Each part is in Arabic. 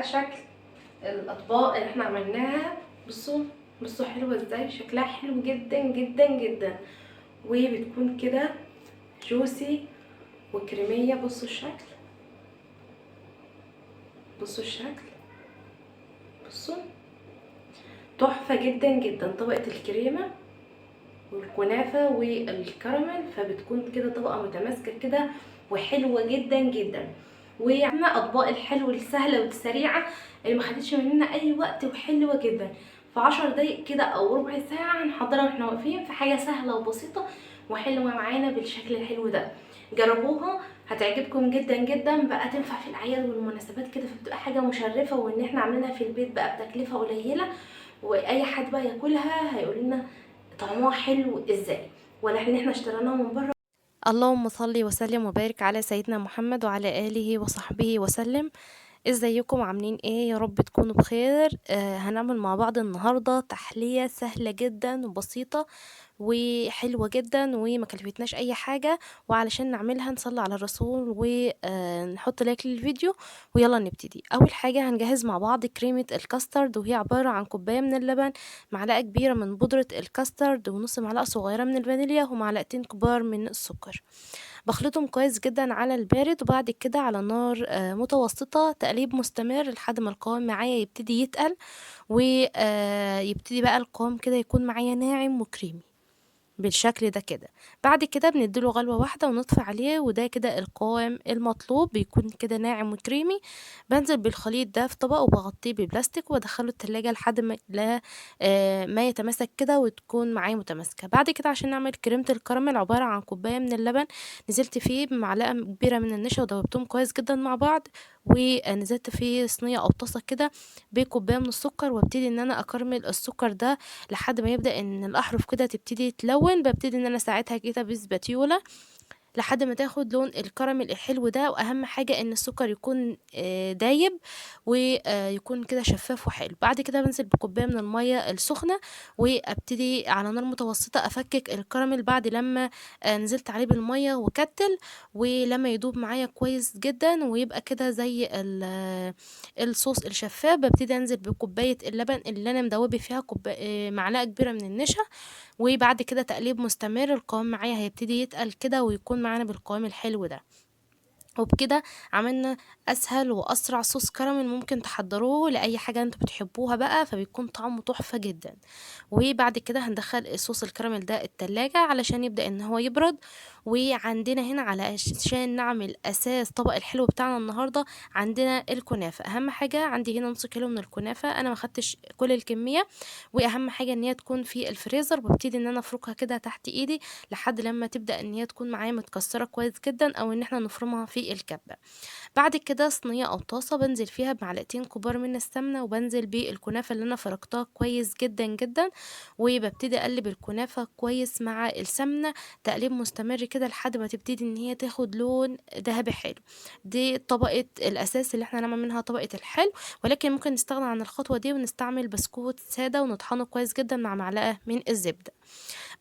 شكل الاطباق اللي احنا عملناها. بصوا بصوا حلوه ازاي، شكلها حلو جدا جدا جدا، وبتكون كده جوسي وكريميه. بصوا الشكل، بصوا الشكل، بصوا تحفه جدا جدا. طبقه الكريمه والكنافه والكراميل، فبتكون كده طبقه متماسكه كده وحلوه جدا جدا. وعندنا اطباق الحلو السهله والسريعه اللي ما خدتش مننا اي وقت وحلوه جدا. في 10 دقايق كده او ربع ساعه هنحضرها واحنا واقفين في حاجه سهله وبسيطه وحلوه معانا بالشكل الحلو ده. جربوها هتعجبكم جدا جدا. بقى تنفع في الاعياد والمناسبات كده، فبتبقى حاجه مشرفه، وان احنا عاملينها في البيت بقى بتكلفه قليله، واي حد بقى ياكلها هيقول لنا طعمها حلو ازاي، ولا احنا اشتريناها من بره. اللهم صل وسلم وبارك على سيدنا محمد وعلى آله وصحبه وسلم. ازيكم عاملين ايه؟ يا رب تكونوا بخير. هنعمل مع بعض النهاردة تحلية سهلة جدا وبسيطة وحلوة جدا وما كلفتناش اي حاجة. وعلشان نعملها نصلي على الرسول ونحط لايك للفيديو ويلا نبتدي. اول حاجة هنجهز مع بعض كريمة الكاسترد، وهي عبارة عن كوباية من اللبن، معلقة كبيرة من بودرة الكاسترد، ونص معلقة صغيرة من الفانيليا، ومعلقتين كبار من السكر. بخلطهم كويس جدا على البارد، وبعد كده على نار متوسطة، تقليب مستمر لحد ما القوام معايا يبتدي يتقل، ويبتدي بقى القوام كده يكون معايا ناعم وكريمي بالشكل ده كده. بعد كده بنديله غلوة واحدة ونطفي عليه، وده كده القوام المطلوب، بيكون كده ناعم وكريمي. بنزل بالخليط ده في طبق وبغطيه ببلاستيك وادخله التلاجة لحد ما لا ما يتماسك كده وتكون معايا متماسكة. بعد كده عشان نعمل كريمة الكراميل، عبارة عن كوباية من اللبن، نزلت فيه بمعلقة كبيرة من النشا ودوبتهم كويس جدا مع بعض، ونزلت فيه صينية او طاسة كده بكوباية من السكر، وابتدي ان انا اكرمل السكر ده لحد ما يبدأ ان الاحرف كده تبتدي تلون. ببتدي ان انا ساعتها كده بسباتيولا لحد ما تاخد لون الكراميل الحلو ده. واهم حاجة ان السكر يكون دايب ويكون كده شفاف وحلو. بعد كده بنزل بكوباية من المية السخنة، وابتدي على نار متوسطة افكك الكراميل بعد لما نزلت عليه بالمية وكتل، ولما يدوب معايا كويس جدا ويبقى كده زي الصوص الشفاف، ببتدي انزل بكوباية اللبن اللي انا مدوبة فيها معلقة كبيرة من النشا. وبعد كده تقليب مستمر، القوام معايا هيبتدي يتقل كده ويكون معانا بالقوام الحلو ده. وبكده عملنا اسهل واسرع صوص كراميل ممكن تحضروه لاي حاجه انتوا بتحبوها بقى، فبيكون طعمه تحفه جدا. وبعد كده هندخل صوص الكراميل ده التلاجة علشان يبدأ ان هو يبرد. وعندنا هنا علشان نعمل اساس طبق الحلو بتاعنا النهارده، عندنا الكنافه. اهم حاجه عندي هنا نص كيلو من الكنافه، انا ما خدتش كل الكميه، واهم حاجه ان هي تكون في الفريزر. ببتدي ان انا افركها كده تحت ايدي لحد لما تبدأ ان هي تكون معايا متكسره كويس جدا، او ان احنا نفرمها في الكبة. بعد كده صينية أو طاسة بنزل فيها بمعلقتين كبار من السمنة، وبنزل بالكنافة اللي أنا فركتها كويس جدا جدا، وببتدي أقلب الكنافة كويس مع السمنة تقليب مستمر كده لحد ما تبتدي إن هي تاخد لون ذهبي حلو. دي طبقة الأساس اللي احنا هنعمل منها طبقة الحلو، ولكن ممكن نستغنى عن الخطوة دي ونستعمل بسكوت سادة ونطحنه كويس جدا مع معلقة من الزبدة.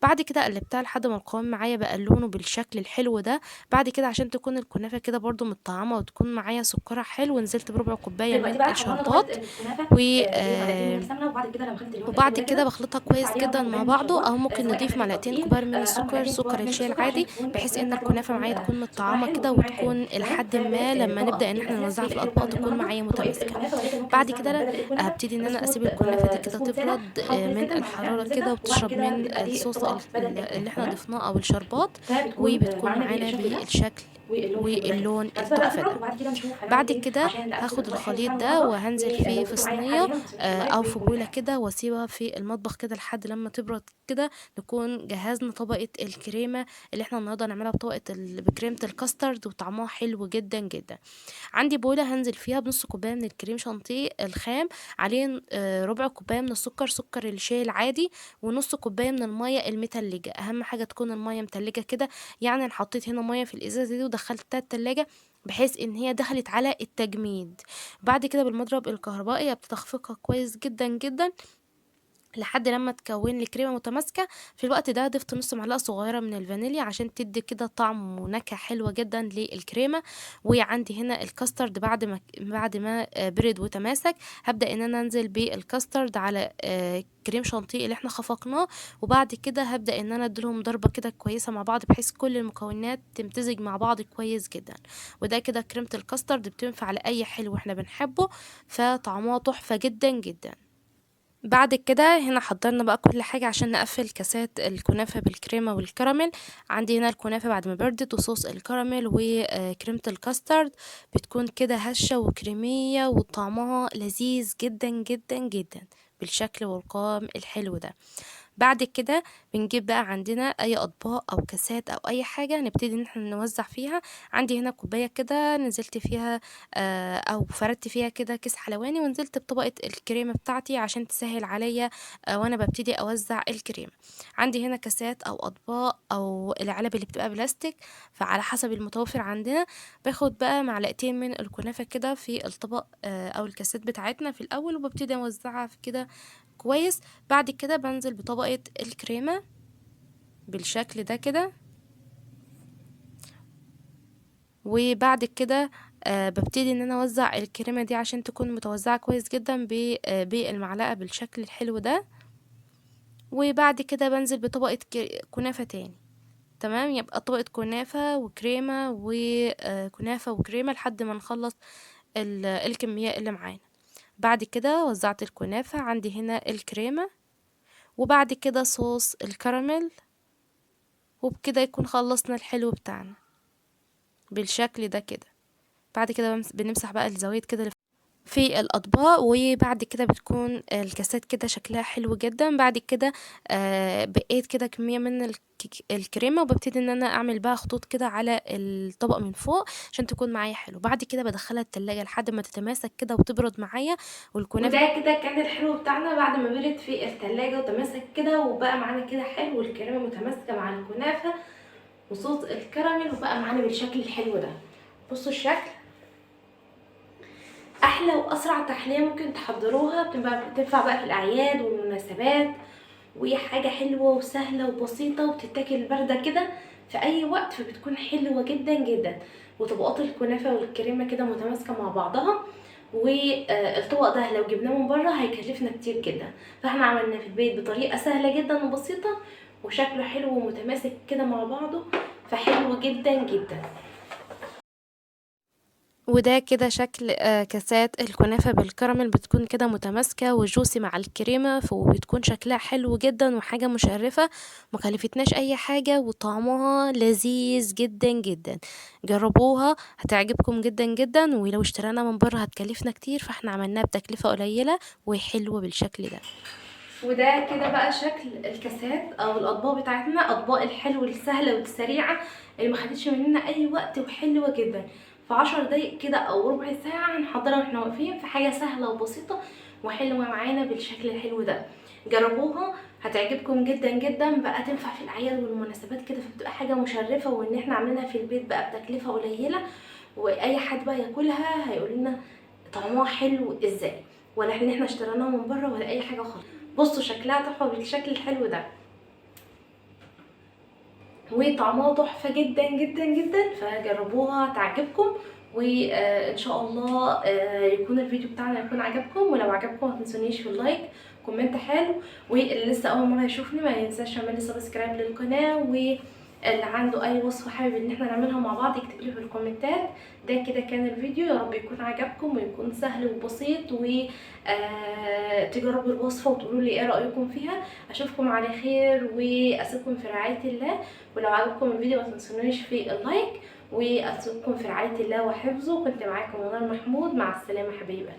بعد كده قلبتها لحد ما القوام معايا بقى لونه بالشكل الحلو ده. بعد كده عشان تكون الكنافة كده برضو متطعمة وتكون معايا سكرها حلو، نزلت بربع كوباية دلوقتي من بقى حضرنا طبقه الشربات الكنافه و بمعلقتين من السمنه، وبعد كده لما خدت اللي هو وبعد التقليبه كده كده بخلطها ضفت كويس عليها جدا ربع مع كوبايه من بعضه، الشربات، او ممكن سواء كان نضيف فاتح معلقتين التقطير كبار من او السكر، معلقتين كبار سكر من الشاي السكر، عشان العادي، تكون بحيث ان الكنافه برده الكنافة تكون معايا تكون سكرها متطعمة حلو كده وتكون معايا حلو. وتكون تمام. لحد ما لما فطبقه نبدأ ان احنا الاساس في نوزعها في الحلو الاطباق بتاعنا تكون النهارده معايا طبقه متماسكة. الكنافه، ولكن ممكن بعد نستخدم كده بدل الكنافه هبتدي ان انا بسكوت اسيب الكنافة دي كده بسكوت ساده تبرد طحنه كويس من جدا مع معلقه من الحرارة الزبده، كده وبعد وتشرب كده من بيبقى دي الصوص الطبقه بدل اللي الكنافه. احنا تمام. ضفناه او الشربات، فبتكون وبتكون معانا معانا بالشكل ده بالشكل واللون حلو ده حلو. واللون بعد كده بقى التحفة نبرد، ده. وبعد كده نشوف هنعمل بعد ايه كده عشان نقسم هاخد الاطباق الحلو الخليط بتاعنا ده النهارده. وهنزل فيه ولو في كنتوا معايا صينية حاليا ما تنسوش اللايك او في والكومنت. بولة كده، واسيبها في المطبخ كده لحد لما تبرد كده، نكون جهزنا طبقة الكريمة اللي احنا النهارده هنعملها بكريمة الكاسترد، وطعمها حلو جدا جدا. عندي بولة هنزل فيها بنص كوباية من الكريم شانتيه الخام، عليه ربع كوباية من السكر، سكر الشاي العادي، ونص كوباية من المية المتلجة. أهم حاجة تكون المية متلجة كده، يعني أنا حطيت هنا مية في الإزازة دي ودخلتها التلاجة بحيث ان هي دخلت على التجميد. بعد كده بالمضرب الكهربائي بتخفقها كويس جدا جدا لحد لما تكون لي كريمه متماسكه. في الوقت ده ضفت نص معلقه صغيره من الفانيليا عشان تدي كده طعم ونكهه حلوه جدا للكريمه. وعندي هنا الكاسترد بعد ما برد وتماسك، هبدا ان انا انزل بالكاسترد على كريم شانتيه اللي احنا خفقناه. وبعد كده هبدا ان انا اديلهم ضربه كده كويسه مع بعض بحيث كل المكونات تمتزج مع بعض كويس جدا. وده كده كريمه الكاسترد بتنفع لاي حلو احنا بنحبه، فطعمها تحفه جدا جدا. بعد كده هنا حضرنا بقى كل حاجة عشان نقفل كاسات الكنافة بالكريمة والكراميل. عندي هنا الكنافة بعد ما بردت وصوص الكراميل وكريمة الكاسترد بتكون كده هشة وكريمية وطعمها لذيذ جدا جدا جدا بالشكل والقوام الحلو ده. بعد كده بنجيب بقى عندنا اي اطباق او كاسات او اي حاجه نبتدي ان احنا نوزع فيها. عندي هنا كوبايه كده نزلت فيها او فردت فيها كده كيس حلواني، ونزلت بطبقه الكريمه بتاعتي عشان تسهل عليا وانا ببتدي اوزع الكريمه. عندي هنا كاسات او اطباق او العلب اللي بتبقى بلاستيك، فعلى حسب المتوفر عندنا باخد بقى معلقتين من الكنافه كده في الطبق او الكاسات بتاعتنا في الاول، وببتدي اوزعها في كده كويس. بعد كده بنزل بطبقة الكريمة بالشكل ده كده، وبعد كده ببتدي ان انا اوزع الكريمة دي عشان تكون متوزعة كويس جدا بالمعلقة بالشكل الحلو ده. وبعد كده بنزل بطبقة كنافة تاني. تمام، يبقى طبقة كنافة وكريمة وكنافة وكريمة لحد ما نخلص الكمية اللي معانا. بعد كده وزعت الكنافة، عندي هنا الكريمة، وبعد كده صوص الكراميل، وبكده يكون خلصنا الحلو بتاعنا بالشكل ده كده. بعد كده بنمسح بقى الزوايد كده في الاطباق، وبعد كده بتكون الكاسات كده شكلها حلو جدا. بعد كده بقيت كده كميه من الكريمه، وببتدي ان انا اعمل بقى خطوط كده على الطبق من فوق عشان تكون معايا حلو. بعد كده بدخلها التلاجة لحد ما تتماسك كده وتبرد معايا. والكنافه وده كده كان الحلو بتاعنا بعد ما برد في التلاجة وتماسك كده وبقى معانا كده حلو، والكريمة متماسكة مع الكنافة وصوص الكراميل وبقى معانا بالشكل الحلو ده. بصوا الشكل، احلى واسرع تحلية ممكن تحضروها، بتنفع بقى في الاعياد والمناسبات، وهي حاجة حلوة وسهلة وبسيطة وبتتاكل باردة كده في اي وقت، فبتكون حلوة جدا جدا. وطبقات الكنافة والكريمة كده متماسكة مع بعضها. والطبق ده لو جبناه من بره هيكلفنا كتير جدا، فاحنا عملناه في البيت بطريقة سهلة جدا وبسيطة، وشكله حلو ومتماسك كده مع بعضه، فحلو جدا جدا. وده كده شكل كاسات الكنافة بالكراميل، بتكون كده متماسكة وجوسي مع الكريمة، وبتكون شكلها حلو جدا وحاجة مشرفة، مكلفتناش اي حاجة، وطعمها لذيذ جدا جدا. جربوها هتعجبكم جدا جدا، ولو اشترانا من بره هتكلفنا كتير، فاحنا عملناها بتكلفة قليلة وحلوة بالشكل ده. وده كده بقى شكل الكاسات او الاطباق بتاعتنا، اطباق الحلو السهله والسريعه اللي ما خدتش مننا اي وقت وحلوه جدا. في 10 دقايق كده او ربع ساعه هنحضرها واحنا واقفين في حاجه سهله وبسيطه وحلوه معانا بالشكل الحلو ده. جربوها هتعجبكم جدا جدا، بقى تنفع في الاعياد والمناسبات كده، فبتبقى حاجه مشرفه، وان احنا عاملينها في البيت بقى بتكلفه قليله، واي حد بقى ياكلها هيقول لنا طعمها حلو ازاي، ولا ان احنا اشتريناها من بره ولا اي حاجه خالص. بصوا شكلها تحفه بالشكل الحلو ده، وطعمها تحفه جدا جدا جدا، فجربوها تعجبكم. وان شاء الله يكون الفيديو بتاعنا يكون عجبكم، ولو عجبكم ما تنسونيش في اللايك كومنت حلو، واللي لسه اول مره يشوفني ما ينساش يعمل لي سبسكرايب للقناه، واللي عنده اي وصفه حابب ان احنا نعملها مع بعض يكتب لي في الكومنتات. ده كده كان الفيديو، يا رب يكون عجبكم ويكون سهل وبسيط، و تجربوا الوصفه وتقولوا لي ايه رايكم فيها. اشوفكم على خير واسيبكم في رعايه الله، ولو عجبكم الفيديو ما تنسونيش في اللايك، واسيبكم في رعايه الله وحفظه. كنت معاكم منار محمود، مع السلامه حبايبي.